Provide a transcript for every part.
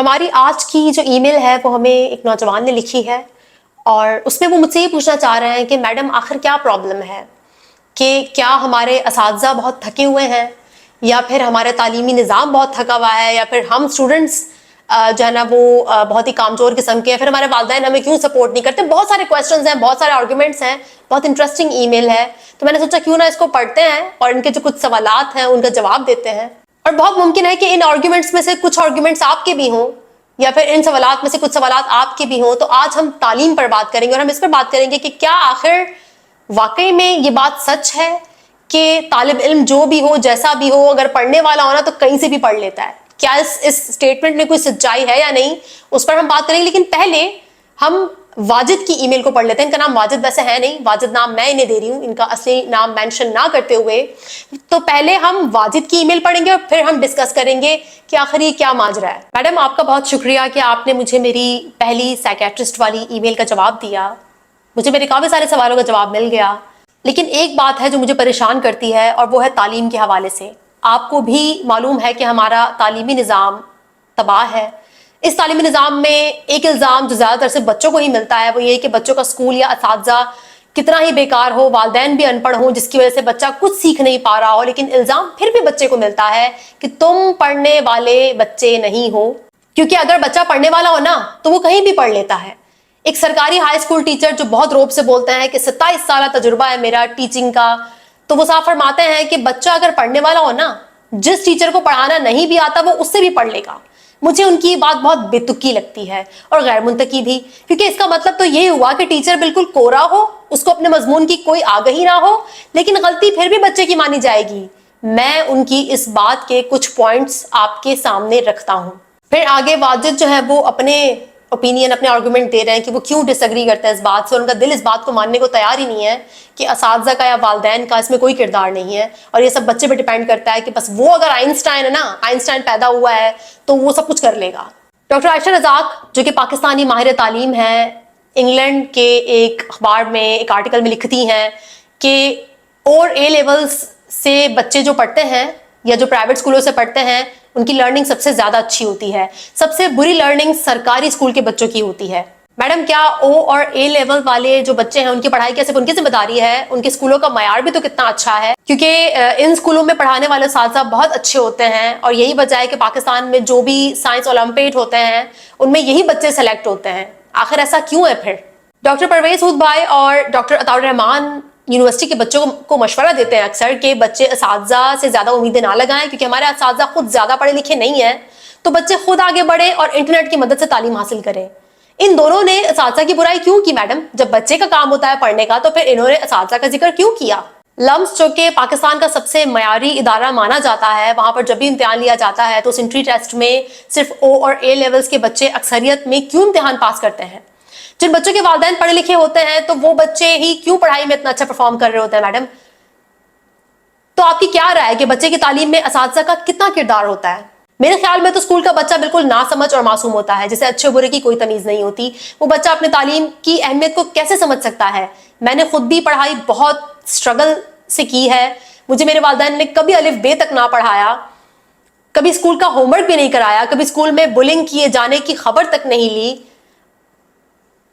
हमारी आज की जो ईमेल है वो हमें एक नौजवान ने लिखी है और उसमें वो मुझसे ये पूछना चाह रहे हैं कि मैडम आखिर क्या प्रॉब्लम है, कि क्या हमारे असातिज़ा बहुत थके हुए हैं या फिर हमारा तालीमी निज़ाम बहुत थका हुआ है या फिर हम स्टूडेंट्स जो है ना वो बहुत ही कामचोर किस्म के, फिर हमारे वालिदैन हमें क्यों सपोर्ट नहीं करते। बहुत सारे क्वेश्चंस हैं, बहुत सारे आर्गुमेंट्स हैं, बहुत इंटरेस्टिंग ईमेल है। तो मैंने सोचा क्यों ना इसको पढ़ते हैं और इनके जो कुछ सवालात हैं उनका जवाब देते हैं। और बहुत मुमकिन है कि इन आर्गुमेंट्स में से कुछ आर्गुमेंट्स आपके भी हों या फिर इन सवालात में से कुछ सवालात आपके भी हों। तो आज हम तालीम पर बात करेंगे और हम इस पर बात करेंगे कि क्या आखिर वाकई में ये बात सच है कि तालिब इल्म जो भी हो, जैसा भी हो, अगर पढ़ने वाला हो ना तो कहीं से भी पढ़ लेता है। क्या इस स्टेटमेंट में कोई सच्चाई है या नहीं, उस पर हम बात करेंगे। लेकिन पहले हम वाजिद की ईमेल को पढ़ लेते हैं। इनका नाम वाजिद वैसे है नहीं, वाजिद नाम मैं इन्हें दे रही हूँ, इनका असली नाम मेंशन ना करते हुए। तो पहले हम वाजिद की ईमेल पढ़ेंगे और फिर हम डिस्कस करेंगे कि आखिर ये क्या माजरा है। मैडम आपका बहुत शुक्रिया कि आपने मुझे मेरी पहली साइकियाट्रिस्ट वाली ईमेल का जवाब दिया। मुझे मेरे काफ़ी सारे सवालों का जवाब मिल गया, लेकिन एक बात है जो मुझे परेशान करती है और वो है तालीम के हवाले से। आपको भी मालूम है कि हमारा तालीमी निज़ाम तबाह है। इस तालीमी निज़ाम में एक इल्ज़ाम जो ज़्यादातर से बच्चों को ही मिलता है वो ये कि बच्चों का स्कूल या असातिज़ा कितना ही बेकार हो, वालिदैन भी अनपढ़ हों जिसकी वजह से बच्चा कुछ सीख नहीं पा रहा हो, लेकिन इल्ज़ाम फिर भी बच्चे को मिलता है कि तुम पढ़ने वाले बच्चे नहीं हो। क्योंकि अगर बच्चा पढ़ने वाला हो ना तो वो कहीं भी पढ़ लेता है। एक सरकारी हाई स्कूल टीचर जो बहुत रौब से बोलते हैं कि 27 साल तजुर्बा है मेरा टीचिंग का, तो वो साफ फरमाते हैं कि बच्चा अगर पढ़ने वाला हो ना, जिस टीचर को पढ़ाना नहीं भी आता वो उससे भी पढ़ लेगा। मुझे उनकी ये बात बहुत बेतुकी लगती है और गैर मुंतकी भी, क्योंकि इसका मतलब तो ये हुआ कि टीचर बिल्कुल कोरा हो, उसको अपने मजमून की कोई आगाही ना हो, लेकिन गलती फिर भी बच्चे की मानी जाएगी। मैं उनकी इस बात के कुछ पॉइंट्स आपके सामने रखता हूं। फिर आगे वाजिद जो है वो अपने ओपिनियन, अपने आर्गुमेंट दे रहे हैं कि वो क्यों डिसएग्री करते हैं इस बात से। उनका दिल इस बात को मानने को तैयार ही नहीं है कि असातिज़ा का या वालिदैन का इसमें कोई किरदार नहीं है और ये सब बच्चे पे डिपेंड करता है कि बस वो अगर आइंस्टाइन है ना, आइंस्टाइन पैदा हुआ है तो वो सब कुछ कर लेगा। डॉक्टर आयशा रज़ाक जो कि पाकिस्तानी माहिर तालीम है, इंग्लैंड के एक अखबार में एक आर्टिकल में लिखती हैं कि और ए लेवल्स से बच्चे जो पढ़ते हैं या जो प्राइवेट स्कूलों से पढ़ते हैं उनकी लर्निंग सबसे ज्यादा अच्छी होती है। सबसे बुरी लर्निंग सरकारी स्कूल के बच्चों की होती है। मैडम क्या ओ और ए लेवल वाले जो बच्चे हैं उनकी पढ़ाई क्या सिर्फ उनकी जिम्मेदारी है? उनके स्कूलों का मयार भी तो कितना अच्छा है, क्योंकि इन स्कूलों में पढ़ाने वाले असातिज़ा बहुत अच्छे होते हैं और यही वजह है कि पाकिस्तान में जो भी साइंस ओलंपियाड होते हैं उनमें यही बच्चे सेलेक्ट होते हैं। आखिर ऐसा क्यों है फिर? डॉक्टर परवेज हुद भाई और डॉक्टर अताउर रहमान यूनिवर्सिटी के बच्चों को मशवरा देते हैं अक्सर कि बच्चे असातिज़ा से ज़्यादा उम्मीदें ना लगाएं, क्योंकि हमारे असातिज़ा खुद ज़्यादा पढ़े लिखे नहीं हैं, तो बच्चे खुद आगे बढ़े और इंटरनेट की मदद से तालीम हासिल करें। इन दोनों ने असातिज़ा की बुराई क्यों की मैडम? जब बच्चे का काम होता है पढ़ने का तो फिर इन्होंने असातिज़ा का जिक्र क्यों किया? लम्स जो कि पाकिस्तान का सबसे मयारी इदारा माना जाता है, वहाँ पर जब भी इम्तिहान लिया जाता है तो उस एंट्री टेस्ट में सिर्फ ओ और ए लेवल्स के बच्चे अक्सरियत में क्यों इम्तिहान पास करते हैं? जिन बच्चों के वालिदैन पढ़े लिखे होते हैं तो वो बच्चे ही क्यों पढ़ाई में इतना अच्छा परफॉर्म कर रहे होते हैं मैडम? तो आपकी क्या राय है कि बच्चे की तालीम में असातिज़ा का कितना किरदार होता है? मेरे ख्याल में तो स्कूल का बच्चा बिल्कुल नासमझ और मासूम होता है, जिसे अच्छे बुरे की कोई तमीज नहीं होती। वो बच्चा अपने तालीम की अहमियत को कैसे समझ सकता है? मैंने खुद भी पढ़ाई बहुत स्ट्रगल से की है। मुझे मेरे वालिदैन ने कभी अलिफ बे तक ना पढ़ाया, कभी स्कूल का होमवर्क भी नहीं कराया, कभी स्कूल में बुलिंग किए जाने की खबर तक नहीं ली।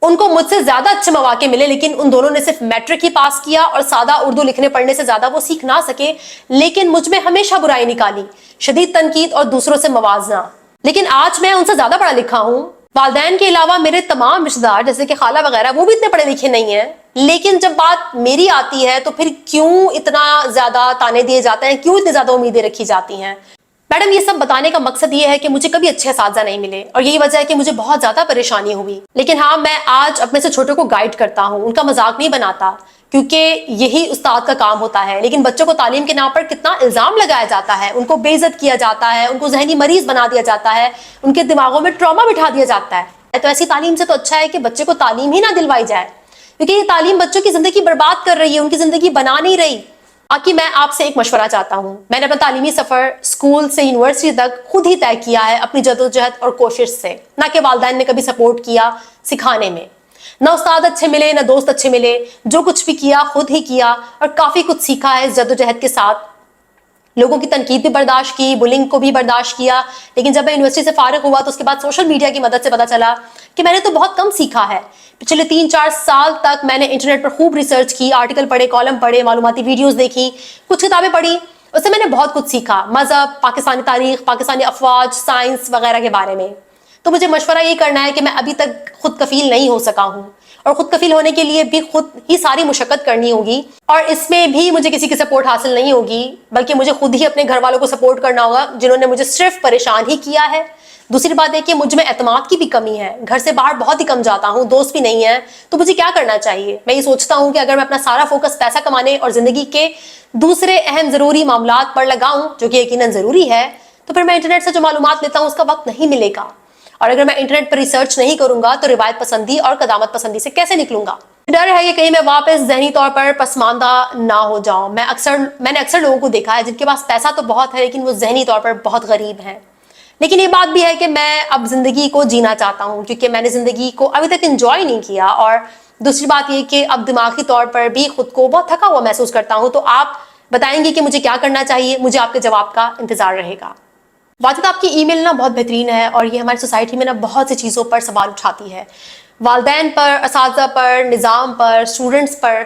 उनको मुझसे ज्यादा अच्छे मौके मिले, लेकिन उन दोनों ने सिर्फ मैट्रिक ही पास किया और सादा उर्दू लिखने पढ़ने से ज्यादा वो सीख ना सके। लेकिन मुझ में हमेशा बुराई निकाली, शदीद तनकीद और दूसरों से मवाजना। लेकिन आज मैं उनसे ज्यादा पढ़ा लिखा हूँ। वालिदैन के अलावा मेरे तमाम रिश्तेदार जैसे कि खाला वगैरह वो भी इतने पढ़े लिखे नहीं है, लेकिन जब बात मेरी आती है तो फिर क्यों इतना ज्यादा ताने दिए जाते हैं, क्यों इतनी ज्यादा उम्मीदें रखी जाती हैं? मैडम ये सब बताने का मकसद ये है कि मुझे कभी अच्छे असातिज़ा नहीं मिले और यही वजह है कि मुझे बहुत ज्यादा परेशानी हुई। लेकिन हाँ, मैं आज अपने से छोटों को गाइड करता हूँ, उनका मजाक नहीं बनाता, क्योंकि यही उस्ताद का काम होता है। लेकिन बच्चों को तालीम के नाम पर कितना इल्जाम लगाया जाता है, उनको बेइज्जत किया जाता है, उनको जहनी मरीज बना दिया जाता है, उनके दिमागों में ट्रॉमा बिठा दिया जाता है। तो ऐसी तालीम से तो अच्छा है कि बच्चे को तालीम ही ना दिलवाई जाए, क्योंकि ये तालीम बच्चों की जिंदगी बर्बाद कर रही है, उनकी जिंदगी बना नहीं रही। आकि मैं आपसे एक मशवरा चाहता हूँ। मैंने अपना तालीमी सफर स्कूल से यूनिवर्सिटी तक खुद ही तय किया है, अपनी जदोजहद और कोशिश से, ना कि वालिदैन ने कभी सपोर्ट किया सिखाने में। ना उस्ताद अच्छे मिले, ना दोस्त अच्छे मिले, जो कुछ भी किया खुद ही किया और काफी कुछ सीखा है इस जदोजहद के साथ। لوگوں کی تنقید بھی برداشت کی, بلنگ کو بھی برداشت کیا. لیکن جب میں یونیورسٹی سے فارغ ہوا تو اس کے بعد سوشل میڈیا کی مدد سے پتا چلا کہ میں نے تو بہت کم سیکھا ہے. پچھلے 3-4 سال تک میں نے انٹرنیٹ پر خوب ریسرچ کی, آرٹیکل پڑھے, کالم پڑھے, معلوماتی ویڈیوز دیکھی, کچھ کتابیں پڑھی. اس سے میں نے بہت کچھ سیکھا, مذہب, پاکستانی تاریخ, پاکستانی افواج, سائنس وغیرہ کے بارے میں. تو مجھے مشورہ یہ کرنا ہے کہ میں ابھی تک خود کفیل نہیں ہو سکا ہوں, اور خود کفیل ہونے کے لیے بھی خود ہی ساری مشقت کرنی ہوگی, اور اس میں بھی مجھے کسی کی سپورٹ حاصل نہیں ہوگی, بلکہ مجھے خود ہی اپنے گھر والوں کو سپورٹ کرنا ہوگا جنہوں نے مجھے صرف پریشان ہی کیا ہے. دوسری بات ہے کہ مجھ میں اعتماد کی بھی کمی ہے, گھر سے باہر بہت ہی کم جاتا ہوں, دوست بھی نہیں ہے. تو مجھے کیا کرنا چاہیے؟ میں یہ سوچتا ہوں کہ اگر میں اپنا سارا فوکس پیسہ کمانے اور زندگی کے دوسرے اہم ضروری معاملات پر لگاؤں, جو کہ یقیناً ضروری ہے, تو پھر میں انٹرنیٹ سے جو معلومات لیتا ہوں اس کا وقت نہیں ملے گا. اور اگر میں انٹرنیٹ پر ریسرچ نہیں کروں گا تو روایت پسندی اور قدامت پسندی سے کیسے نکلوں گا؟ ڈر ہے کہ کہیں میں واپس ذہنی طور پر پسماندہ نہ ہو جاؤں. میں نے اکثر لوگوں کو دیکھا ہے جن کے پاس پیسہ تو بہت ہے لیکن وہ ذہنی طور پر بہت غریب ہیں. لیکن یہ بات بھی ہے کہ میں اب زندگی کو جینا چاہتا ہوں, کیونکہ میں نے زندگی کو ابھی تک انجوائے نہیں کیا. اور دوسری بات یہ کہ اب دماغی طور پر بھی خود کو بہت تھکا ہوا محسوس کرتا ہوں. تو آپ بتائیں گے کہ مجھے کیا کرنا چاہیے؟ مجھے آپ کے جواب کا انتظار رہے گا. واجد, آپ کی ای میل نا بہت بہترین ہے, اور یہ ہماری سوسائٹی میں نا بہت سی چیزوں پر سوال اٹھاتی ہے, والدین پر, اساتذہ پر, نظام پر, اسٹوڈنٹس پر,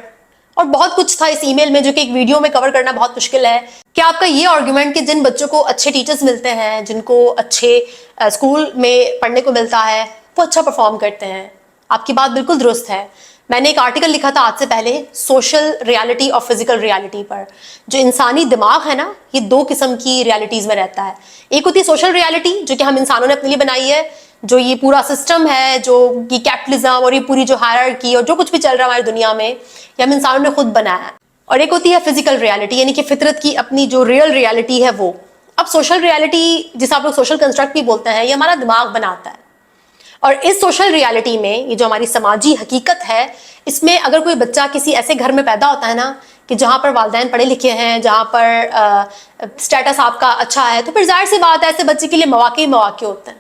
اور بہت کچھ تھا اس ای میل میں جو کہ ایک ویڈیو میں کور کرنا بہت مشکل ہے. کیا آپ کا یہ آرگومنٹ کہ جن بچوں کو اچھے ٹیچرز ملتے ہیں, جن کو اچھے اسکول میں پڑھنے کو ملتا ہے, وہ اچھا پرفارم کرتے ہیں, آپ کی بات بالکل درست ہے. میں نے ایک آرٹیکل لکھا تھا آج سے پہلے سوشل ریالٹی اور فزیکل ریالٹی پر. جو انسانی دماغ ہے نا, یہ 2 قسم کی ریالٹیز میں رہتا ہے. ایک ہوتی ہے سوشل ریالٹی جو کہ ہم انسانوں نے اپنے لیے بنائی ہے, جو یہ پورا سسٹم ہے, جو یہ کیپٹلزم اور یہ پوری جو ہائرارکی اور جو کچھ بھی چل رہا ہے ہماری دنیا میں, یہ ہم انسانوں نے خود بنایا ہے. اور ایک ہوتی ہے فزیکل ریالٹی, یعنی کہ فطرت کی اپنی جو ریئل ریالٹی ہے وہ. اب سوشل ریالٹی, جسے آپ لوگ سوشل کنسٹرکٹ بھی بولتے ہیں, یہ ہمارا دماغ بناتا ہے. اور اس سوشل ریالٹی میں یہ جو ہماری سماجی حقیقت ہے, اس میں اگر کوئی بچہ کسی ایسے گھر میں پیدا ہوتا ہے نا کہ جہاں پر والدین پڑھے لکھے ہیں, جہاں پر سٹیٹس آپ کا اچھا ہے, تو پھر ظاہر سی بات ہے ایسے بچے کے لیے مواقع ہی مواقع ہوتے ہیں.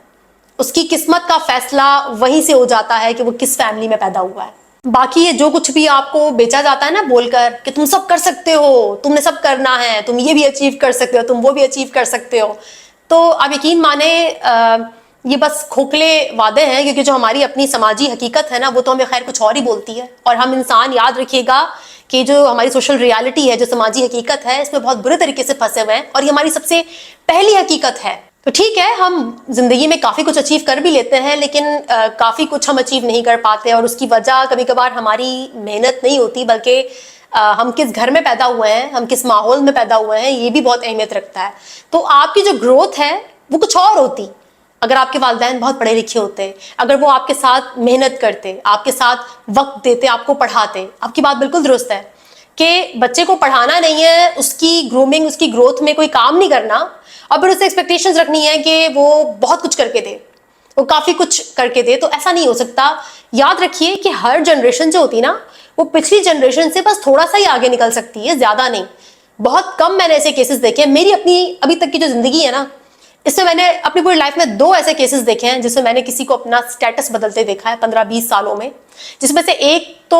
اس کی قسمت کا فیصلہ وہیں سے ہو جاتا ہے کہ وہ کس فیملی میں پیدا ہوا ہے. باقی یہ جو کچھ بھی آپ کو بیچا جاتا ہے نا بول کر کہ تم سب کر سکتے ہو, تم نے سب کرنا ہے, تم یہ بھی اچیو کر سکتے ہو, تم وہ بھی اچیو کر سکتے ہو, تو آپ یقین مانیں یہ بس کھوکھلے وعدے ہیں, کیونکہ جو ہماری اپنی سماجی حقیقت ہے نا وہ تو ہمیں خیر کچھ اور ہی بولتی ہے. اور ہم انسان, یاد رکھیے گا کہ جو ہماری سوشل ریالٹی ہے, جو سماجی حقیقت ہے, اس میں بہت برے طریقے سے پھنسے ہوئے ہیں, اور یہ ہماری سب سے پہلی حقیقت ہے. تو ٹھیک ہے, ہم زندگی میں کافی کچھ اچیو کر بھی لیتے ہیں, لیکن کافی کچھ ہم اچیو نہیں کر پاتے, اور اس کی وجہ کبھی کبھار ہماری محنت نہیں ہوتی, بلکہ ہم کس گھر میں پیدا ہوئے ہیں, ہم کس ماحول میں پیدا ہوئے ہیں, یہ بھی بہت اہمیت رکھتا ہے. تو آپ کی جو گروتھ ہے وہ کچھ اور ہوتی اگر آپ کے والدین بہت پڑھے لکھے ہوتے, اگر وہ آپ کے ساتھ محنت کرتے, آپ کے ساتھ وقت دیتے, آپ کو پڑھاتے. آپ کی بات بالکل درست ہے کہ بچے کو پڑھانا نہیں ہے, اس کی گرومنگ, اس کی گروتھ میں کوئی کام نہیں کرنا, اور پھر اس سے ایکسپیکٹیشنز رکھنی ہے کہ وہ بہت کچھ کر کے دے, وہ کافی کچھ کر کے دے. تو ایسا نہیں ہو سکتا. یاد رکھیے کہ ہر جنریشن جو ہوتی نا, وہ پچھلی جنریشن سے بس تھوڑا سا ہی آگے نکل سکتی ہے, زیادہ نہیں. بہت کم میں نے ایسے کیسز دیکھے ہیں. میری اپنی ابھی تک کی جو زندگی ہے نا, اس میں میں نے اپنی پوری لائف میں 2 ایسے کیسز دیکھے ہیں جس میں میں نے کسی کو اپنا سٹیٹس بدلتے دیکھا ہے 15-20 سالوں میں, جس میں سے ایک تو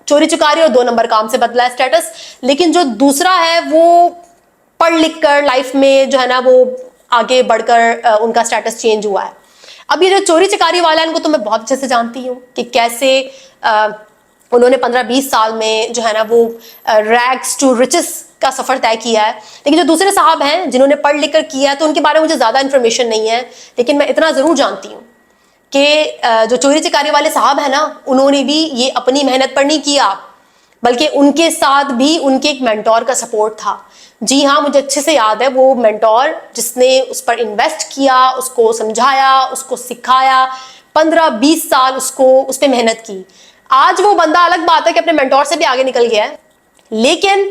چوری چکاری اور 2 نمبر کام سے بدلا ہے سٹیٹس, لیکن جو دوسرا ہے وہ پڑھ لکھ کر لائف میں جو ہے نا وہ آگے بڑھ کر ان کا سٹیٹس چینج ہوا ہے. اب یہ جو چوری چکاری والا ہے, ان کو تو میں بہت اچھے سے جانتی ہوں کہ کیسے انہوں نے 15-20 سال میں جو ہے نا وہ ریگس ٹو رچس کا سفر طے کیا ہے. لیکن جو دوسرے صاحب ہیں جنہوں نے پڑھ لکھ کر کیا ہے, تو ان کے بارے میں مجھے زیادہ انفارمیشن نہیں ہے, لیکن میں اتنا ضرور جانتی ہوں کہ جو چوری چکاری والے صاحب ہیں نا, انہوں نے بھی یہ اپنی محنت پر نہیں کیا, بلکہ ان کے ساتھ بھی ان کے ایک مینٹور کا سپورٹ تھا. جی ہاں, مجھے اچھے سے یاد ہے وہ مینٹور جس نے اس پر انویسٹ کیا, اس کو سمجھایا, اس کو سکھایا, 15-20 سال اس پہ محنت کی. آج وہ بندہ الگ بات ہے کہ اپنے مینٹور سے بھی آگے نکل گیا ہے, لیکن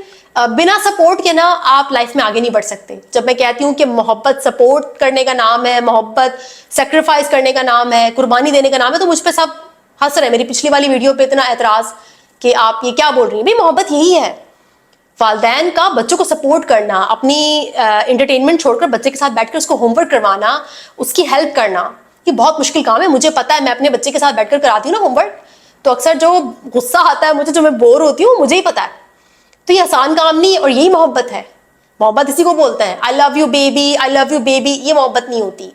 بنا سپورٹ کے نا آپ لائف میں آگے نہیں بڑھ سکتے. جب میں کہتی ہوں کہ محبت سپورٹ کرنے کا نام ہے, محبت سیکریفائس کرنے کا نام ہے, قربانی دینے کا نام ہے, تو مجھ پہ سب ہنس رہے ہیں. میری پچھلی والی ویڈیو پہ اتنا اعتراض کہ آپ یہ کیا بول رہی ہیں. بھائی محبت یہی ہے, والدین کا بچوں کو سپورٹ کرنا, اپنی انٹرٹینمنٹ چھوڑ کر بچے کے ساتھ بیٹھ کر اس کو ہوم ورک کروانا, اس کی ہیلپ کرنا. یہ بہت مشکل کام ہے, مجھے پتا ہے. میں اپنے بچے کے ساتھ بیٹھ کر کراتی ہوں نا ہوم ورک, تو اکثر جو غصہ آتا ہے مجھے, جو میں بور ہوتی ہوں, مجھے ہی پتا ہے. تو یہ آسان کام نہیں, اور یہی محبت ہے. मोहब्बत इसी को बोलते हैं, I love you baby, I love you baby, ये मोहब्बत नहीं होती।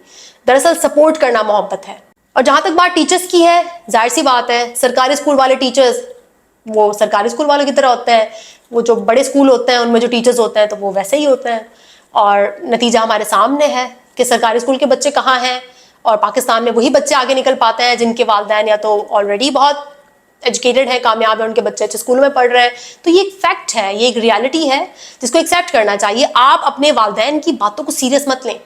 दरअसल सपोर्ट करना मोहब्बत है। और जहां तक बात टीचर्स की है, जाहिर सी बात है सरकारी स्कूल वाले टीचर्स वो सरकारी स्कूल वालों की तरह होते हैं, वो जो बड़े स्कूल होते हैं उनमें जो टीचर्स होते हैं तो वो वैसे ही होते हैं। और नतीजा हमारे सामने है कि सरकारी स्कूल के बच्चे कहाँ हैं, और पाकिस्तान में वही बच्चे आगे निकल पाते हैं जिनके वालिदैन या तो ऑलरेडी बहुत एजुकेटेड है, कामयाब है, उनके बच्चे अच्छे स्कूल में पढ़ रहे हैं। तो ये एक फैक्ट है, ये एक रियलिटी है जिसको एक्सेप्ट करना चाहिए। आप अपने वालिदैन की बातों को सीरियस मत लें,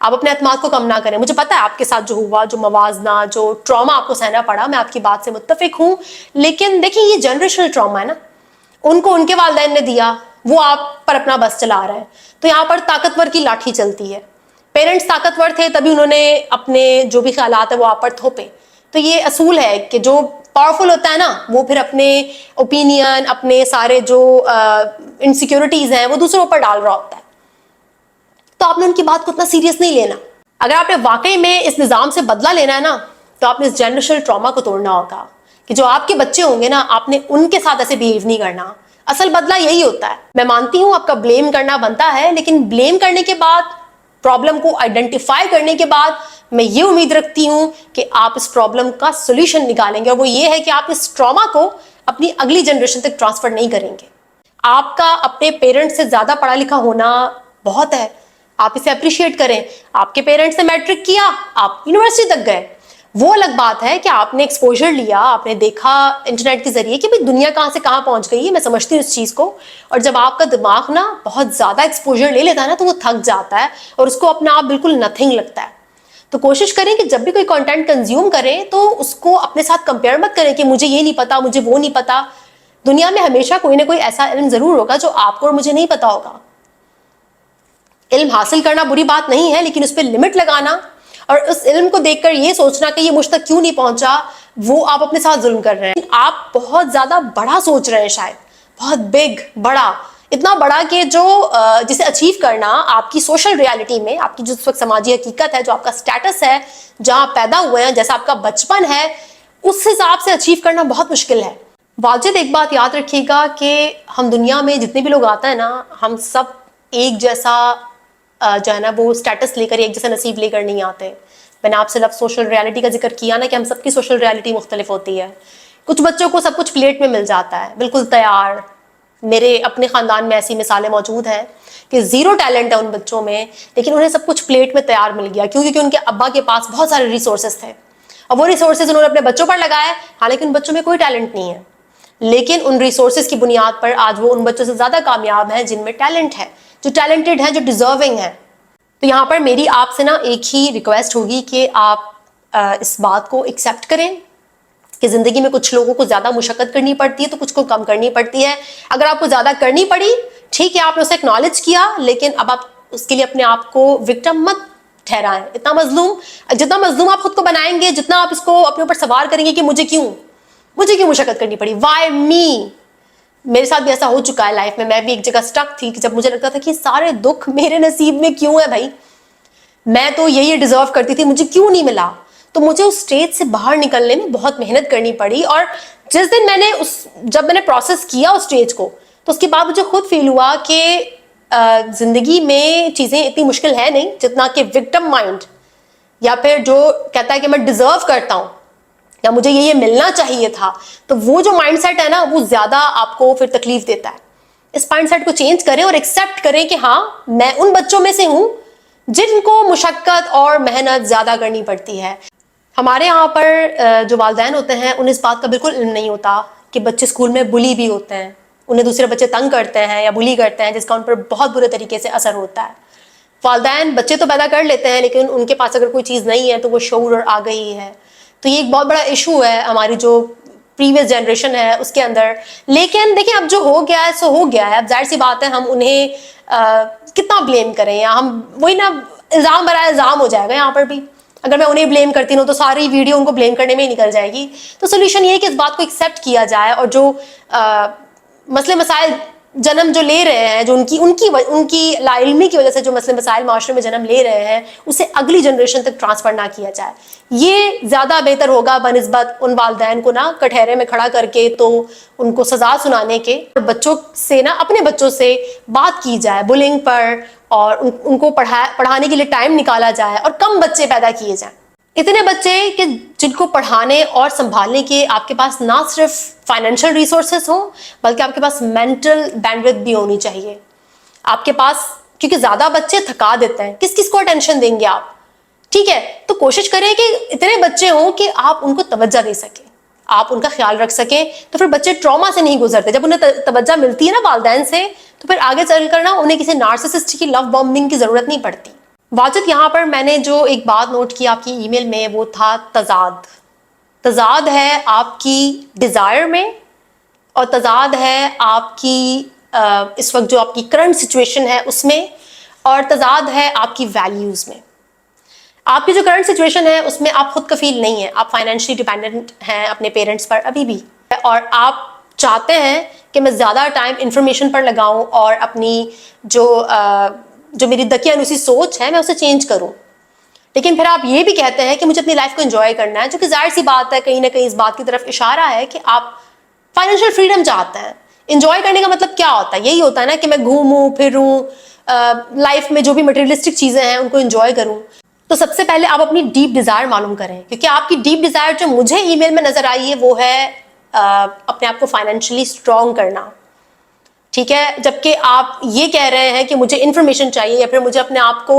आप अपने एतमाद को कम ना करें। मुझे पता है आपके साथ जो हुआ, जो मवाजना, जो ट्रॉमा आपको सहना पड़ा, मैं आपकी बात से मुत्तफिक हूँ, लेकिन देखिए ये जनरेशनल ट्रॉमा है ना, उनको उनके वालिदैन ने दिया, वो आप पर अपना बस चला रहा है। तो यहाँ पर ताकतवर की लाठी चलती है। पेरेंट्स ताकतवर थे तभी उन्होंने अपने जो भी ख्यालात है वो आप पर थोपे। तो ये असूल है कि जो पावरफुल होता है ना, वो फिर अपने ओपिनियन, अपने सारे जो इनसिक्योरिटीज हैं वो दूसरों पर डाल रहा होता है। तो आपने उनकी बात को उतना सीरियस नहीं लेना। अगर आपने वाकई में इस निज़ाम से बदला लेना है ना, तो आपने इस जनरेशनल ट्रॉमा को तोड़ना होगा कि जो आपके बच्चे होंगे ना, आपने उनके साथ ऐसे बिहेव नहीं करना। असल बदला यही होता है। मैं मानती हूँ आपका ब्लेम करना बनता है, लेकिन ब्लेम करने के बाद, प्रॉब्लम को आइडेंटिफाई करने के बाद, मैं ये उम्मीद रखती हूँ कि आप इस प्रॉब्लम का सोल्यूशन निकालेंगे, और वो ये है कि आप इस ट्रॉमा को अपनी अगली जनरेशन तक ट्रांसफर नहीं करेंगे। आपका अपने पेरेंट्स से ज्यादा पढ़ा लिखा होना बहुत है, आप इसे अप्रिशिएट करें। आपके पेरेंट्स ने मैट्रिक किया, आप यूनिवर्सिटी तक गए, वो अलग बात है कि आपने एक्सपोजर लिया, आपने देखा इंटरनेट के जरिए कि भाई दुनिया कहाँ से कहाँ पहुंच गई है। मैं समझती हूँ इस चीज़ को। और जब आपका दिमाग ना बहुत ज़्यादा एक्सपोजर ले लेता है ना, तो वो थक जाता है और उसको अपना आप बिल्कुल नथिंग लगता है। तो कोशिश करें कि जब भी कोई कंटेंट कंज्यूम करें तो उसको अपने साथ कंपेयर मत करें कि मुझे ये नहीं पता, मुझे वो नहीं पता। दुनिया में हमेशा कोई ना कोई ऐसा इल्म ज़रूर होगा जो आपको और मुझे नहीं पता होगा। इल्म हासिल करना बुरी बात नहीं है, लेकिन उस पर लिमिट लगाना और उस इल्म को देखकर ये सोचना कि ये मुझ तक क्यों नहीं पहुंचा, वो आप अपने साथ जुल्म कर रहे हैं। आप बहुत ज्यादा बड़ा सोच रहे हैं, शायद बहुत बिग, बड़ा, इतना बड़ा कि जो जिसे अचीव करना आपकी सोशल रियलिटी में, आपकी जो इस वक्त समाजी हकीकत है, जो आपका स्टेटस है, जहां पैदा हुए हैं, जैसा आपका बचपन है, उस हिसाब से अचीव करना बहुत मुश्किल है। वाजिद एक बात याद रखिएगा कि हम दुनिया में जितने भी लोग आते हैं ना, हम सब एक जैसा जो है ना वो स्टेटस लेकर, एक जैसा नसीब लेकर नहीं आते। मैंने आपसे लफ्ज़ सोशल रियलिटी का जिक्र किया ना कि हम सबकी सोशल रियलिटी मुख्तलिफ होती है। कुछ बच्चों को सब कुछ प्लेट में मिल जाता है, बिल्कुल तैयार। मेरे अपने ख़ानदान में ऐसी मिसालें मौजूद हैं कि ज़ीरो टैलेंट है उन बच्चों में, लेकिन उन्हें सब कुछ प्लेट में तैयार मिल गया। क्यों? क्योंकि उनके अब्बा के पास बहुत सारे रिसोर्सेज थे और वो रिसोर्सेज उन्होंने अपने बच्चों पर लगाए। हालांकि उन बच्चों में कोई टैलेंट नहीं है, लेकिन उन रिसोर्सेज की बुनियाद पर आज वो उन बच्चों से ज़्यादा कामयाब हैं जिनमें टैलेंट है, जो टैलेंटेड हैं, जो डिजर्विंग हैं। तो यहाँ पर मेरी आपसे ना एक ही रिक्वेस्ट होगी कि आप इस बात को एक्सेप्ट करें कि ज़िंदगी में कुछ लोगों को ज़्यादा मुशक्क़त करनी पड़ती है तो कुछ को कम करनी पड़ती है। अगर आपको ज़्यादा करनी पड़ी, ठीक है, आपने उसे एक्नॉलेज किया, लेकिन अब आप उसके लिए अपने आप को विक्टिम मत ठहराएं। इतना मजलूम, जितना मजलूम आप खुद को बनाएंगे, जितना आप इसको अपने ऊपर सवार करेंगे कि मुझे क्यों मुशक्क़त करनी पड़ी, वाई मी। मेरे साथ भी ऐसा हो चुका है लाइफ में। मैं भी एक जगह स्टक थी कि जब मुझे लगता था कि सारे दुख मेरे नसीब में क्यों है भाई, मैं तो ये डिजर्व करती थी, मुझे क्यों नहीं मिला। तो मुझे उस स्टेज से बाहर निकलने में बहुत मेहनत करनी पड़ी। और जिस दिन जब मैंने प्रोसेस किया उस स्टेज को, तो उसके बाद मुझे खुद फील हुआ कि जिंदगी में चीजें इतनी मुश्किल है नहीं जितना कि विक्टिम माइंड, या फिर जो कहता है कि मैं डिजर्व करता हूँ या मुझे ये मिलना चाहिए था, तो वो जो माइंडसेट है ना, वो ज्यादा आपको फिर तकलीफ देता है। इस माइंडसेट को चेंज करें और एक्सेप्ट करें कि हाँ, मैं उन बच्चों में से हूं जिनको मुशक्कत और मेहनत ज्यादा करनी पड़ती है। हमारे यहाँ पर जो वालिदैन होते हैं उन्हें इस बात का बिल्कुल इल्म नहीं होता कि बच्चे स्कूल में बुली भी होते हैं, उन्हें दूसरे बच्चे तंग करते हैं या बुली करते हैं, जिसका उन पर बहुत बुरे तरीके से असर होता है। वालिदैन बच्चे तो पैदा कर लेते हैं, लेकिन उनके पास अगर कोई चीज़ नहीं है तो वो शऊर और आ गई है। तो ये एक बहुत बड़ा इशू है हमारी जो प्रीवियस जनरेशन है उसके अंदर। लेकिन देखिए, अब जो हो गया है सो हो गया है। अब जाहिर सी बात है, हम उन्हें कितना ब्लेम करें, या हम वही ना, इल्ज़ाम बरा इल्ज़ाम हो जाएगा यहाँ पर भी। अगर मैं उन्हें ब्लेम करती हूँ तो सारी वीडियो उनको ब्लेम करने में ही निकल जाएगी। तो सोल्यूशन ये है कि इस बात को एक्सेप्ट किया जाए और जो मसले मसाइल जन्म जो ले रहे हैं, जो उनकी लाइल्मी की वजह से जो मसले मसाइल माशरे में जन्म ले रहे हैं, उसे अगली जनरेशन तक ट्रांसफर ना किया जाए। ये ज़्यादा बेहतर होगा बनिस्बत उन वालिदैन को ना कटहरे में खड़ा करके तो उनको सज़ा सुनाने के। बच्चों से ना, अपने बच्चों से बात की जाए बुलिंग पर, और उनको पढ़ाने के लिए टाइम निकाला जाए और कम बच्चे पैदा किए जाएं। इतने बच्चे कि जिनको पढ़ाने और संभालने के आपके पास ना सिर्फ फाइनेंशियल रिसोर्सेस हो, बल्कि आपके पास मेंटल बैंडविड्थ भी होनी चाहिए आपके पास, क्योंकि ज़्यादा बच्चे थका देते हैं। किस किस को अटेंशन देंगे आप? ठीक है, तो कोशिश करें कि इतने बच्चे हों कि आप उनको तवज्जो दे सकें, आप उनका ख्याल रख सकें, तो फिर बच्चे ट्रॉमा से नहीं गुजरते। जब उन्हें तवज्जो मिलती है ना वालिदैन से, तो फिर आगे चलकर ना उन्हें किसी नार्सिसिस्ट की लव बॉम्बिंग की ज़रूरत नहीं पड़ती। वाजिद, यहाँ पर मैंने जो एक बात नोट की आपकी ईमेल में, वो था तजाद। तजाद है आपकी डिज़ायर में, और तजाद है आपकी इस वक्त जो आपकी करंट सिचुएशन है उसमें, और तजाद है आपकी वैल्यूज़ में। आपकी जो करंट सिचुएशन है उसमें आप खुद कफील नहीं है, आप फाइनेंशियली डिपेंडेंट हैं अपने पेरेंट्स पर अभी भी, और आप चाहते हैं कि मैं ज़्यादा टाइम इंफॉर्मेशन पर लगाऊं और अपनी जो मेरी दकियानुसी सोच है मैं उसे चेंज करूं। लेकिन फिर आप ये भी कहते हैं कि मुझे अपनी लाइफ को एंजॉय करना है, जो कि जाहिर सी बात है, कहीं ना कहीं इस बात की तरफ इशारा है कि आप फाइनेंशियल फ्रीडम चाहते हैं। इंजॉय करने का मतलब क्या होता है? यही होता है ना कि मैं घूमूं फिरूं, लाइफ में जो भी मटेरियलिस्टिक चीज़ें हैं उनको एंजॉय करूं। तो सबसे पहले आप अपनी डीप डिज़ायर मालूम करें, क्योंकि आपकी डीप डिज़ायर जो मुझे ईमेल में नज़र आई है वो है अपने आप को फाइनेंशियली स्ट्रॉन्ग करना। ठीक है, जबकि आप ये कह रहे हैं कि मुझे इन्फॉर्मेशन चाहिए या फिर मुझे अपने आप को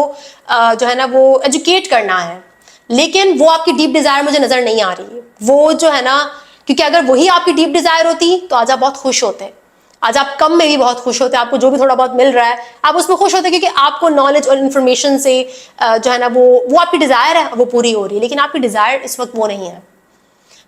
जो है ना वो एजुकेट करना है, लेकिन वो आपकी डीप डिज़ायर मुझे नज़र नहीं आ रही। वो जो है ना, क्योंकि अगर वही आपकी डीप डिज़ायर होती तो आज आप बहुत खुश होते, आज आप कम में भी बहुत खुश होते, आपको जो भी थोड़ा बहुत मिल रहा है आप उसमें खुश होते, क्योंकि आपको नॉलेज और इन्फॉर्मेशन से जो है ना वो आपकी डिज़ायर है, वो पूरी हो रही है। लेकिन आपकी डिज़ायर इस वक्त वो नहीं है।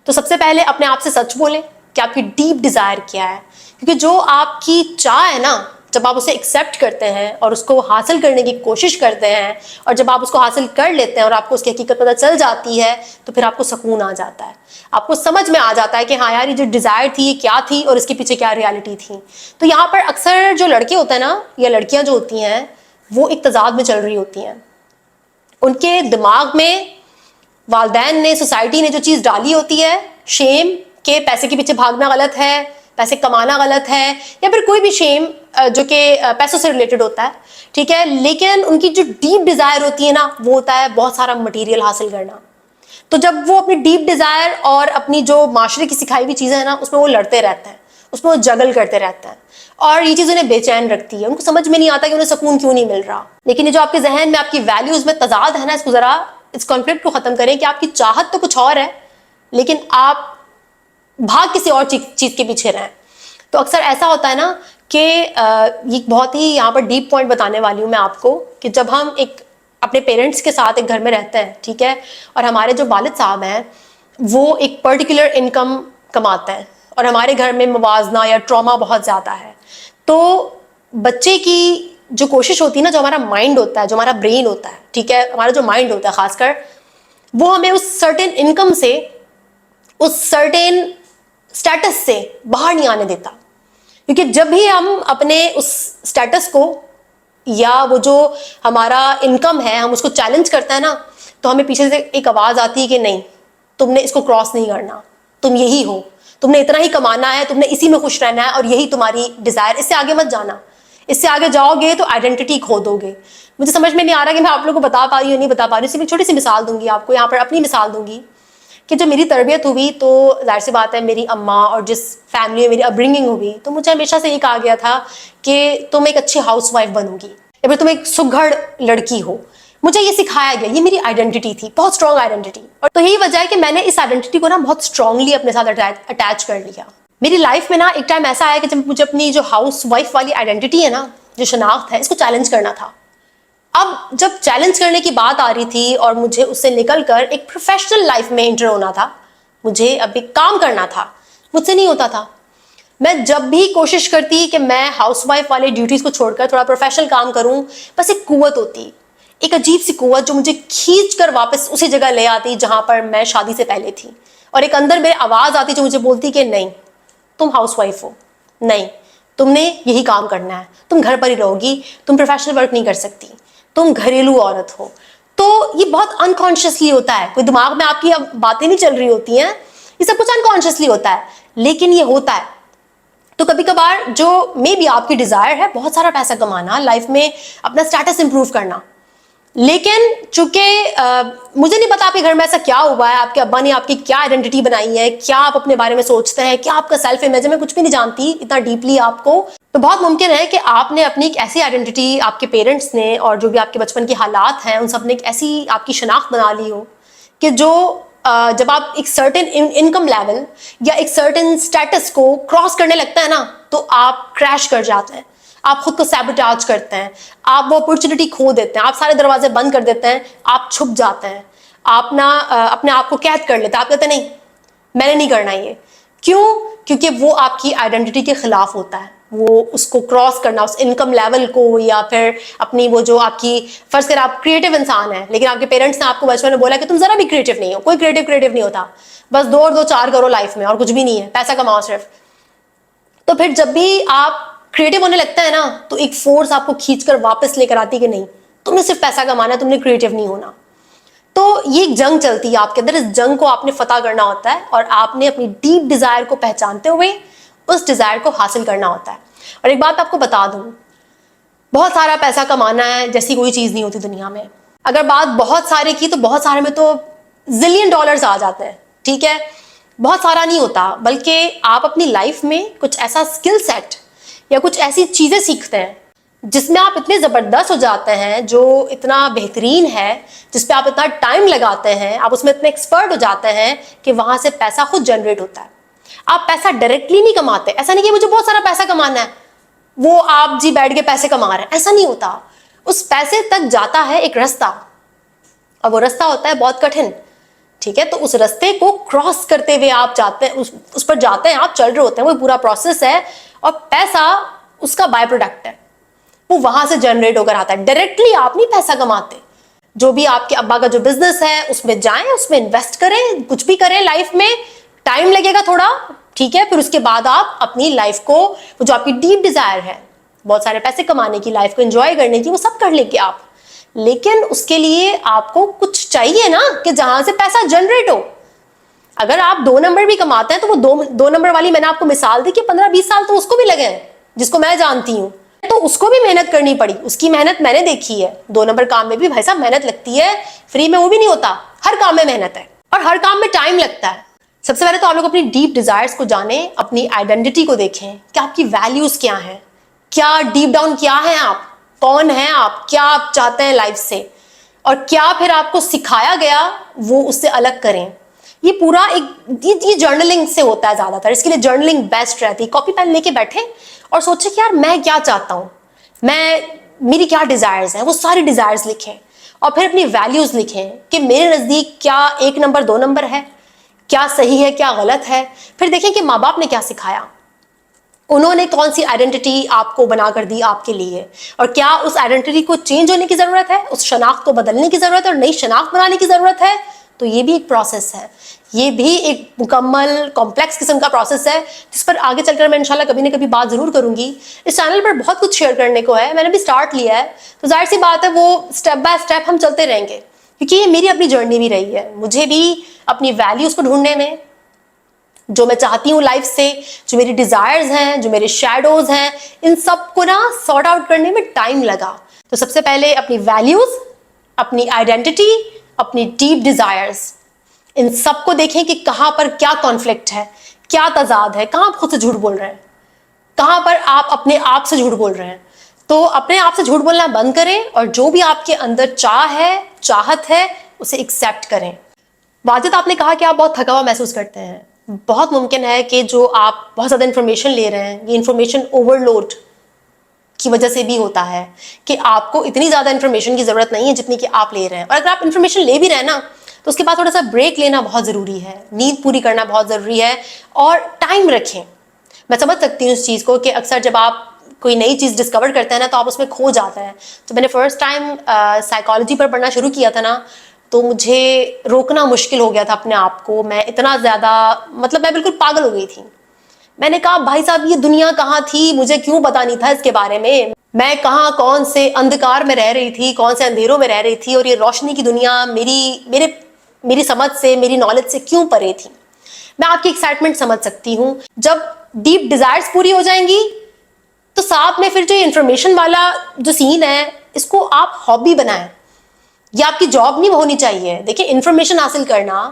तो सबसे पहले अपने आप से सच बोलें कि आपकी डीप डिज़ायर क्या है, क्योंकि जो आपकी चाह है ना, जब आप उसे एक्सेप्ट करते हैं और उसको हासिल करने की कोशिश करते हैं, और जब आप उसको हासिल कर लेते हैं और आपको उसकी हकीकत पता चल जाती है, तो फिर आपको सुकून आ जाता है, आपको समझ में आ जाता है कि हाँ यार, ये जो डिज़ायर थी ये क्या थी और इसके पीछे क्या रियलिटी थी। तो यहाँ पर अक्सर जो लड़के होते हैं ना, या लड़कियाँ जो होती हैं, वो एक तजाद में चल रही होती हैं। उनके दिमाग में वालिदैन ने, सोसाइटी ने जो चीज़ डाली होती है, शेम के पैसे के पीछे भागना गलत है, पैसे कमाना गलत है, या फिर कोई भी शेम जो कि पैसों से रिलेटेड होता है, ठीक है, लेकिन उनकी जो डीप डिज़ायर होती है ना, वो होता है बहुत सारा मटेरियल हासिल करना। तो जब वो अपनी डीप डिज़ायर और अपनी जो माशरे की सिखाई हुई चीज़ें हैं ना, उसमें वो लड़ते रहते हैं, उसमें वो जगल करते रहते हैं, और ये चीज़ उन्हें बेचैन रखती है। उनको समझ में नहीं आता कि उन्हें सुकून क्यों नहीं मिल रहा। लेकिन ये जो आपके जहन में आपकी वैल्यूज़ में तजाद है ना, इसको ज़रा, इस कॉन्फ्लिक्ट को ख़त्म करें कि आपकी चाहत तो कुछ और है, लेकिन आप भाग किसी और चीज़ के पीछे रहें। तो अक्सर ऐसा होता है ना कि ये बहुत ही यहाँ पर डीप पॉइंट बताने वाली हूँ मैं आपको, कि जब हम एक अपने पेरेंट्स के साथ एक घर में रहते हैं, ठीक है, और हमारे जो वालिद साहब हैं वो एक पर्टिकुलर इनकम कमाते हैं और हमारे घर में मुवाजना या ट्रॉमा बहुत ज़्यादा है, तो बच्चे की जो कोशिश होती है ना, जो हमारा माइंड होता है, जो हमारा ब्रेन होता है, ठीक है, हमारा जो माइंड होता है खासकर, वो हमें उस सर्टेन इनकम से, उस सर्टेन स्टेटस से बाहर नहीं आने देता। क्योंकि जब भी हम अपने उस स्टेटस को या वो जो हमारा इनकम है हम उसको चैलेंज करते हैं ना, तो हमें पीछे से एक आवाज़ आती है कि नहीं, तुमने इसको क्रॉस नहीं करना, तुम यही हो, तुमने इतना ही कमाना है, तुमने इसी में खुश रहना है और यही तुम्हारी डिज़ायर, इससे आगे मत जाना, इससे आगे जाओगे तो आइडेंटिटी खो दोगे। मुझे समझ में नहीं आ रहा कि मैं आप लोगों को बता पा रही हूँ नहीं बता पा रही हूँ। सिर्फ एक छोटी सी मिसाल दूंगी आपको, यहाँ पर अपनी मिसाल दूंगी कि जब मेरी तरबियत हुई तो जाहिर सी बात है, मेरी अम्मा और जिस फैमिली में मेरी अपब्रिंगिंग हुई, तो मुझे हमेशा से ये कहा गया था कि तुम एक अच्छी हाउसवाइफ बनोगी या फिर तुम एक सुघड़ लड़की हो। मुझे ये सिखाया गया, ये मेरी आइडेंटिटी थी, बहुत स्ट्रॉन्ग आइडेंटिटी। और तो यही वजह है कि मैंने इस आइडेंटिटी को ना बहुत स्ट्रांगली अपने साथ अटैच कर लिया। मेरी लाइफ में ना एक टाइम ऐसा आया कि जब मुझे अपनी जो हाउसवाइफ वाली आइडेंटिटी है ना, जो शनाख्त है, इसको चैलेंज करना था। अब जब चैलेंज करने की बात आ रही थी और मुझे उससे निकलकर एक प्रोफेशनल लाइफ में एंटर होना था, मुझे अभी काम करना था, मुझसे नहीं होता था। मैं जब भी कोशिश करती कि मैं हाउसवाइफ वाले ड्यूटीज़ को छोड़कर थोड़ा प्रोफेशनल काम करूं, बस एक कुव्वत होती, एक अजीब सी कुव्वत जो मुझे खींच कर वापस उसी जगह ले आती जहां पर मैं शादी से पहले थी। और एक अंदर मेरे आवाज़ आती जो मुझे बोलती कि नहीं, तुम हाउसवाइफ हो, नहीं, तुमने यही काम करना है, तुम घर पर ही रहोगी, तुम प्रोफेशनल वर्क नहीं कर सकती, तुम घरेलू औरत हो। तो ये बहुत अनकॉन्शियसली होता है, कोई दिमाग में आपकी अब बातें नहीं चल रही होती हैं, ये सब कुछ अनकॉन्शियसली होता है, लेकिन ये होता है। तो कभी कभार जो मे बी आपकी डिजायर है बहुत सारा पैसा कमाना, लाइफ में अपना स्टेटस इंप्रूव करना, लेकिन चूंकि मुझे नहीं पता आपके घर में ऐसा क्या हुआ है, आपके अब्बा ने आपकी क्या आइडेंटिटी बनाई है, क्या आप अपने बारे में सोचते हैं, क्या आपका सेल्फ इमेज है, मैं कुछ भी नहीं जानती इतना डीपली आपको। तो बहुत मुमकिन है कि आपने अपनी एक ऐसी आइडेंटिटी, आपके पेरेंट्स ने और जो भी आपके बचपन के हालात हैं उन सब ने एक ऐसी आपकी शनाख्त बना ली हो कि जो जब आप एक सर्टेन इनकम लेवल या एक सर्टेन स्टेटस को क्रॉस करने लगता है ना, तो आप क्रैश कर जाते हैं, आप खुद को सैबोटाज करते हैं, आप वो अपॉर्चुनिटी खो देते हैं, आप सारे दरवाजे बंद कर देते हैं, आप छुप जाते हैं, आप ना अपने आप को कैद कर लेते हैं, आप कहते हैं नहीं मैंने नहीं करना ये। क्यों? क्योंकि वो आपकी आइडेंटिटी के खिलाफ होता है, वो उसको क्रॉस करना, उस इनकम लेवल को, या फिर अपनी वो जो आपकी, फर्ज कर आप क्रिएटिव इंसान हैं लेकिन आपके पेरेंट्स ने आपको बचपन में बोला कि तुम जरा भी क्रिएटिव नहीं हो, कोई क्रिएटिव नहीं होता, बस दो और दो चार करो लाइफ में और कुछ भी नहीं है, पैसा कमाओ सिर्फ। तो फिर जब भी आप क्रिएटिव होने लगता है ना, तो एक फोर्स आपको खींचकर वापस लेकर आती है कि नहीं तुमने सिर्फ पैसा कमाना है, तुमने क्रिएटिव नहीं होना। तो ये एक जंग चलती है आपके अंदर, इस जंग को आपने फतह करना होता है और आपने अपनी डीप डिजायर को पहचानते हुए उस डिजायर को हासिल करना होता है। और एक बात आपको बता दूं, बहुत सारा पैसा कमाना है जैसी कोई चीज नहीं होती दुनिया में। अगर बात बहुत सारे की तो बहुत सारे में तो $1 ज़िलियन आ जाते हैं, ठीक है, बहुत सारा नहीं होता, बल्कि आप अपनी लाइफ में कुछ ऐसा स्किल सेट या कुछ ऐसी चीजें सीखते हैं जिसमें आप इतने जबरदस्त हो जाते हैं, जो इतना बेहतरीन है, जिसपे आप इतना टाइम लगाते हैं, आप उसमें इतने एक्सपर्ट हो जाते हैं कि वहां से पैसा खुद जनरेट होता है। आप पैसा डायरेक्टली नहीं कमाते, ऐसा नहीं कि मुझे बहुत सारा पैसा कमाना है, वो आप जी बैठ के पैसे कमा रहे हैं, ऐसा नहीं होता। उस पैसे तक जाता है एक रास्ता, और वो रास्ता होता है बहुत कठिन, ठीक है। तो उस रास्ते को क्रॉस करते हुए आप जाते हैं, उस पर जाते हैं, आप चल रहे होते हैं, वो पूरा प्रोसेस है, और पैसा उसका बाय प्रोडक्ट है, वो वहां से जनरेट होकर आता है। डायरेक्टली आप नहीं पैसा कमाते। जो भी आपके अब्बा का जो बिजनेस है उसमें जाएं, उसमें इन्वेस्ट करें, कुछ भी करें, लाइफ में टाइम लगेगा थोड़ा, ठीक है, फिर उसके बाद आप अपनी लाइफ को, वो जो आपकी डीप डिजायर है बहुत सारे पैसे कमाने की, लाइफ को एंजॉय करने की, वो सब कर लेंगे आप, लेकिन उसके लिए आपको कुछ चाहिए ना कि जहां से पैसा जनरेट हो। अगर आप 2 नंबर भी कमाते हैं तो वो दो नंबर वाली, मैंने आपको मिसाल दी कि 15-20 साल तो उसको भी लगे हैं, जिसको मैं जानती हूँ, तो उसको भी मेहनत करनी पड़ी, उसकी मेहनत मैंने देखी है। 2 नंबर काम में भी भाई साहब मेहनत लगती है, फ्री में वो भी नहीं होता, हर काम में मेहनत है और हर काम में टाइम लगता है। सबसे पहले तो आप लोग अपनी डीप डिजायर्स को जाने, अपनी आइडेंटिटी को देखें कि आपकी वैल्यूज क्या हैं, क्या डीप डाउन क्या है आप, कौन है आप, क्या आप चाहते हैं लाइफ से, और क्या फिर आपको सिखाया गया वो उससे अलग करें। ये पूरा ये जर्नलिंग से होता है ज्यादातर, इसके लिए जर्नलिंग बेस्ट रहती है। कॉपी पेन लेके बैठे और सोचे कि यार मैं क्या चाहता हूं, मेरी क्या डिजायर्स हैं, वो सारी डिजायर्स लिखें, और फिर अपनी वैल्यूज लिखें कि मेरे नजदीक क्या 1 नंबर 2 नंबर है, क्या सही है क्या गलत है। फिर देखें कि माँ बाप ने क्या सिखाया, उन्होंने कौन सी आइडेंटिटी आपको बनाकर दी आपके लिए, और क्या उस आइडेंटिटी को चेंज होने की जरूरत है, उस शनाख्त को बदलने की जरूरत है और नई शनाख्त बनाने की जरूरत है। तो ये भी एक प्रोसेस है, ये भी एक मुकम्मल कॉम्प्लेक्स किस्म का प्रोसेस है, जिस पर आगे चलकर मैं इंशाल्लाह कभी ना कभी बात जरूर करूंगी। इस चैनल पर बहुत कुछ शेयर करने को है, मैंने भी स्टार्ट लिया है, तो जाहिर सी बात है वो स्टेप बाय स्टेप हम चलते रहेंगे, क्योंकि ये मेरी अपनी जर्नी भी रही है। मुझे भी अपनी वैल्यूज को ढूंढने में, जो मैं चाहती हूँ लाइफ से, जो मेरी डिजायर्स हैं, जो मेरे शैडोज हैं, इन सब को ना सॉर्ट आउट करने में टाइम लगा। तो सबसे पहले अपनी वैल्यूज, अपनी आइडेंटिटी, अपनी डीप डिजायर्स, इन सब को देखें कि कहां पर क्या कॉन्फ्लिक्ट है, क्या तजाद है, कहां आप खुद से झूठ बोल रहे हैं, कहां पर आप अपने आप से झूठ बोल रहे हैं। तो अपने आप से झूठ बोलना बंद करें और जो भी आपके अंदर चाहत है उसे एक्सेप्ट करें। वाजिद, आपने कहा कि आप बहुत थका हुआ महसूस करते हैं। बहुत मुमकिन है कि जो आप बहुत ज़्यादा इन्फॉर्मेशन ले रहे हैं, ये इन्फॉर्मेशन ओवरलोड की वजह से भी होता है कि आपको इतनी ज़्यादा इन्फॉर्मेशन की ज़रूरत नहीं है जितनी कि आप ले रहे हैं। और अगर आप इन्फॉर्मेशन ले भी रहे हैं ना, तो उसके बाद थोड़ा सा ब्रेक लेना बहुत ज़रूरी है, नींद पूरी करना बहुत ज़रूरी है, और टाइम रखें। मैं समझ सकती हूँ इस चीज़ को कि अक्सर जब आप कोई नई चीज़ डिस्कवर करते हैं ना, तो आप उसमें खो जाते हैं। तो मैंने फर्स्ट टाइम साइकोलॉजी पर पढ़ना शुरू किया था ना, तो मुझे रोकना मुश्किल हो गया था अपने आप को। मैं इतना ज़्यादा, मतलब मैं बिल्कुल पागल हो गई थी میں نے کہا بھائی صاحب یہ دنیا کہاں تھی, مجھے کیوں پتا نہیں تھا اس کے بارے میں کہاں کون سے اندھکار میں رہ رہی تھی, کون سے اندھیروں میں رہ رہی تھی, اور یہ روشنی کی دنیا میری سمجھ سے, میری نالج سے کیوں پرے تھی. میں آپ کی ایکسائٹمنٹ سمجھ سکتی ہوں. جب ڈیپ ڈیزائرز پوری ہو جائیں گی تو ساتھ میں پھر جو انفارمیشن والا جو سین ہے اس کو آپ ہابی بنائیں. یہ آپ کی جاب نہیں ہونی چاہیے. دیکھیں انفارمیشن حاصل کرنا,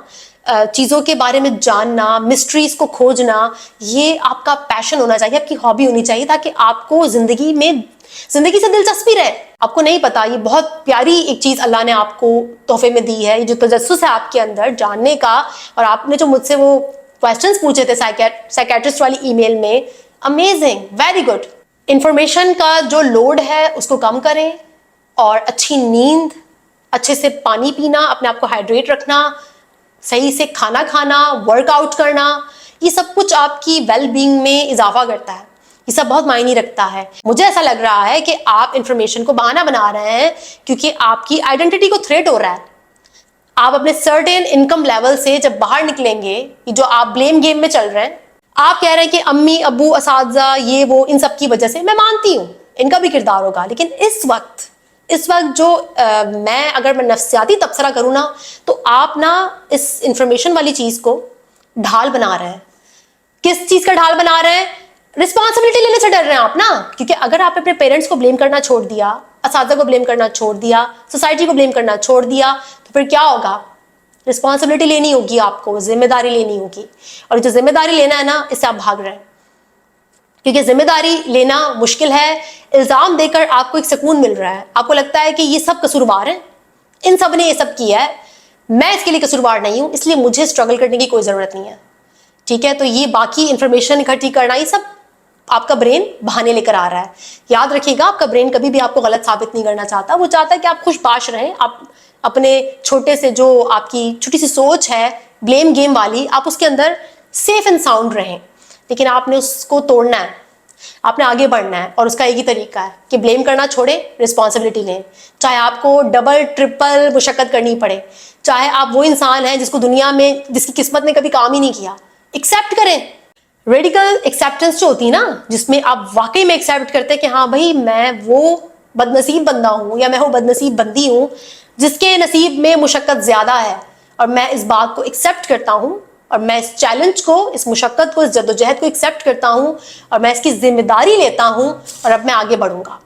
چیزوں کے بارے میں جاننا, مسٹریز کو کھوجنا, یہ آپ کا پیشن ہونا چاہیے, آپ کی ہابی ہونی چاہیے, تاکہ آپ کو زندگی سے دلچسپی رہے. آپ کو نہیں پتا, یہ بہت پیاری ایک چیز اللہ نے آپ کو تحفے میں دی ہے, یہ جو تجسس ہے آپ کے اندر جاننے کا. اور آپ نے جو مجھ سے وہ کویسچنس پوچھے تھے سائیکیٹرسٹ والی ای میل میں, امیزنگ, ویری گڈ. انفارمیشن کا جو لوڈ ہے اس کو کم کریں, اور اچھی نیند, اچھے سے پانی پینا, اپنے آپ کو ہائیڈریٹ رکھنا, صحیح سے کھانا کھانا, ورک آؤٹ کرنا, یہ سب کچھ آپ کی ویل بینگ میں اضافہ کرتا ہے. یہ سب بہت معنی رکھتا ہے. مجھے ایسا لگ رہا ہے کہ آپ انفارمیشن کو بہانہ بنا رہے ہیں کیونکہ آپ کی آئیڈینٹی کو تھریٹ ہو رہا ہے. آپ اپنے سرٹین انکم لیول سے جب باہر نکلیں گے, جو آپ بلیم گیم میں چل رہے ہیں, آپ کہہ رہے ہیں کہ امی ابو اساتذہ یہ وہ ان سب کی وجہ سے, میں مانتی ہوں ان کا بھی کردار ہوگا, لیکن اس وقت جو اگر میں نفسیاتی تبصرہ کروں نا, تو آپ نا اس انفارمیشن والی چیز کو ڈھال بنا رہے ہیں. کس چیز کا ڈھال بنا رہے ہیں؟ رسپانسبلٹی لینے سے ڈر رہے ہیں آپ نا. کیونکہ اگر آپ اپنے پیرنٹس کو بلیم کرنا چھوڑ دیا, اساتذہ کو بلیم کرنا چھوڑ دیا, سوسائٹی کو بلیم کرنا چھوڑ دیا, تو پھر کیا ہوگا؟ رسپانسبلٹی لینی ہوگی آپ کو, ذمہ داری لینی ہوگی. اور جو ذمہ داری لینا ہے نا, اس سے آپ بھاگ رہے ہیں, کیونکہ ذمہ داری لینا مشکل ہے. الزام دے کر آپ کو ایک سکون مل رہا ہے. آپ کو لگتا ہے کہ یہ سب قصوروار ہیں, ان سب نے یہ سب کیا ہے, میں اس کے لیے قصوروار نہیں ہوں, اس لیے مجھے اسٹرگل کرنے کی کوئی ضرورت نہیں ہے. ٹھیک ہے, تو یہ باقی انفارمیشن اکٹھی کرنا, یہ سب آپ کا برین بہانے لے کر آ رہا ہے. یاد رکھیے گا, آپ کا برین کبھی بھی آپ کو غلط ثابت نہیں کرنا چاہتا. وہ چاہتا ہے کہ آپ خوش باش رہیں. آپ اپنے چھوٹے سے جو آپ کی چھوٹی سی سوچ ہے بلیم گیم والی, آپ اس کے اندر سیف اینڈ ساؤنڈ رہیں. لیکن آپ نے اس کو توڑنا ہے, آپ نے آگے بڑھنا ہے. اور اس کا ایک ہی طریقہ ہے کہ بلیم کرنا چھوڑیں, رسپانسبلٹی لیں. چاہے آپ کو ڈبل ٹرپل مشقت کرنی پڑے, چاہے آپ وہ انسان ہیں جس کو دنیا میں, جس کی قسمت نے کبھی کام ہی نہیں کیا, ایکسیپٹ کریں. ریڈیکل ایکسیپٹنس جو ہوتی ہے نا, جس میں آپ واقعی میں ایکسیپٹ کرتے ہیں کہ ہاں بھائی میں وہ بد نصیب بندہ ہوں, یا میں وہ بد نصیب بندی ہوں جس کے نصیب میں مشقت زیادہ ہے, اور میں اس بات کو ایکسیپٹ کرتا ہوں, اور میں اس چیلنج کو, اس مشقت کو, اس جدوجہد کو ایکسیپٹ کرتا ہوں, اور میں اس کی ذمہ داری لیتا ہوں, اور اب میں آگے بڑھوں گا.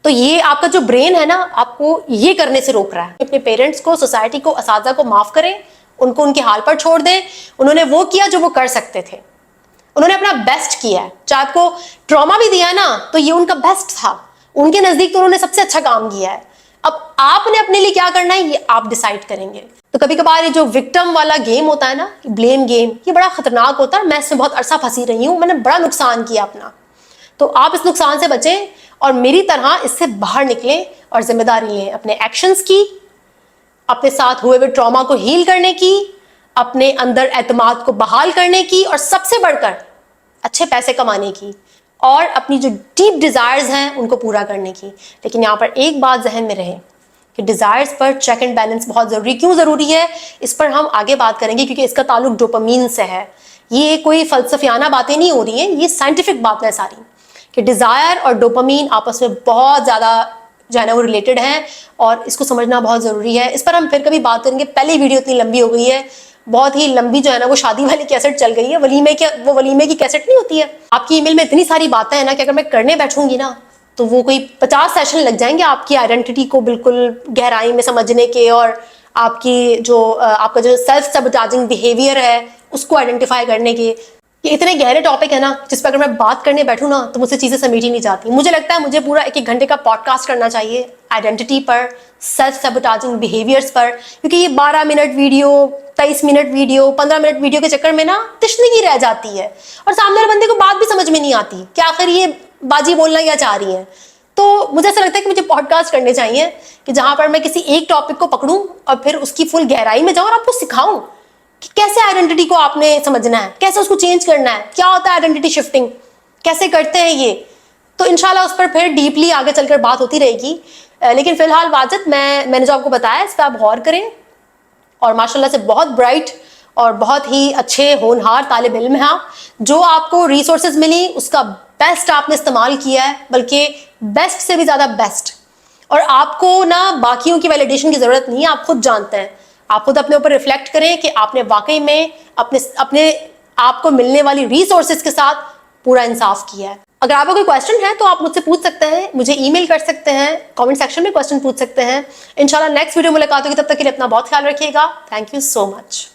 تو یہ آپ کا جو برین ہے نا, آپ کو یہ کرنے سے روک رہا ہے. اپنے پیرنٹس کو, سوسائٹی کو, اساتذہ کو معاف کریں, ان کو ان کے حال پر چھوڑ دیں. انہوں نے وہ کیا جو وہ کر سکتے تھے, انہوں نے اپنا بیسٹ کیا ہے. چاہے آپ کو ٹراما بھی دیا نا, تو یہ ان کا بیسٹ تھا, ان کے نزدیک تو انہوں نے سب سے اچھا کام کیا ہے. اب آپ نے اپنے لیے کیا کرنا ہے, یہ آپ ڈیسائیڈ کریں گے. تو کبھی کبھار یہ جو وکٹم والا گیم ہوتا ہے نا, بلیم گیم, یہ بڑا خطرناک ہوتا ہے. میں اس میں بہت عرصہ پھنسی رہی ہوں, میں نے بڑا نقصان کیا اپنا. تو آپ اس نقصان سے بچیں, اور میری طرح اس سے باہر نکلیں, اور ذمہ داری لیں اپنے ایکشنز کی, اپنے ساتھ ہوئے ہوئے ٹراما کو ہیل کرنے کی, اپنے اندر اعتماد کو بحال کرنے کی, اور سب سے بڑھ کر اچھے پیسے کمانے کی, اور اپنی جو ڈیپ ڈیزائرز ہیں ان کو پورا کرنے کی. لیکن یہاں پر ایک بات ذہن میں رہے کہ desires per check and balance بہت ضروری. کیوں ضروری ہے اس پر ہم آگے بات کریں گے, کیونکہ اس کا تعلق ڈوپامین سے ہے. یہ کوئی فلسفیانہ باتیں نہیں ہو رہی ہیں, یہ سائنٹیفک باتیں ہیں ساری, کہ ڈیزائر اور ڈوپامین آپس میں بہت زیادہ جو ہے نا وہ ریلیٹڈ ہیں, اور اس کو سمجھنا بہت ضروری ہے. اس پر ہم پھر کبھی بات کریں گے. پہلی ویڈیو اتنی لمبی ہو گئی ہے, بہت ہی لمبی جو ہے نا وہ شادی والی کیسٹ چل گئی ہے. ولیمے کی کیسٹ نہیں ہوتی ہے. آپ کی ای میل میں اتنی ساری باتیں ہیں نا کہ اگر میں کرنے بیٹھوں گی نا, تو وہ کوئی 50 سیشن لگ جائیں گے آپ کی آئیڈینٹی کو بالکل گہرائی میں سمجھنے کے, اور آپ کی آپ کا جو سیلف سیبوٹیجنگ بیہیویئر ہے اس کو آئیڈینٹیفائی کرنے کے. یہ اتنے گہرے ٹاپک ہے نا, جس پہ اگر میں بات کرنے بیٹھوں نا تو مجھ سے چیزیں سمجھی نہیں جاتی. مجھے لگتا ہے مجھے پورا 1 گھنٹے کا پوڈ کاسٹ کرنا چاہیے آئیڈینٹی پر, سیلف سیبوٹیجنگ بیہیویئرس پر, کیونکہ یہ 12 minute video, 23 minute video, 15 minute video کے چکر میں نا تشنگی رہ جاتی ہے, اور سامنے والے بندے کو بات بھی سمجھ میں نہیں آتی کہ آخر یہ باجی بولنا کیا چاہ رہی ہیں. تو مجھے ایسا لگتا ہے کہ مجھے پوڈ کاسٹ کرنے چاہیے کہ جہاں پر میں کسی ایک ٹاپک کو پکڑوں اور پھر اس کی فل گہرائی میں جاؤں, اور آپ کو سکھاؤں کہ کیسے آئیڈینٹی کو آپ نے سمجھنا ہے, کیسے اس کو چینج کرنا ہے, کیا ہوتا ہے آئیڈینٹی شفٹنگ, کیسے کرتے ہیں یہ. تو انشاءاللہ اس پر پھر ڈیپلی آگے چل کر بات ہوتی رہے گی. لیکن فی الحال واجد میں نے جو آپ کو بتایا اس پہ آپ غور کریں, اور ماشاءاللہ سے بہت برائٹ اور بہت ہی اچھے ہونہار طالب علم ہیں آپ. جو آپ کو ریسورسز ملی اس کا بیسٹ آپ نے استعمال کیا ہے, بلکہ بیسٹ سے بھی زیادہ بیسٹ. اور آپ کو نا باقیوں کی ویلیڈیشن کی ضرورت نہیں ہے, آپ خود جانتے ہیں. آپ خود اپنے اوپر ریفلیکٹ کریں کہ آپ نے واقعی میں اپنے آپ کو ملنے والی ریسورسز کے ساتھ پورا انصاف کیا ہے. اگر آپ کو کوئی کویسچن ہے تو آپ مجھ سے پوچھ سکتے ہیں, مجھے ای میل کر سکتے ہیں, کامنٹ سیکشن میں کویسچن پوچھ سکتے ہیں. انشاءاللہ نیکسٹ ویڈیو ملاقات ہوگی, تب تک کے لیے اپنا بہت خیال رکھیے گا. Thank you so much.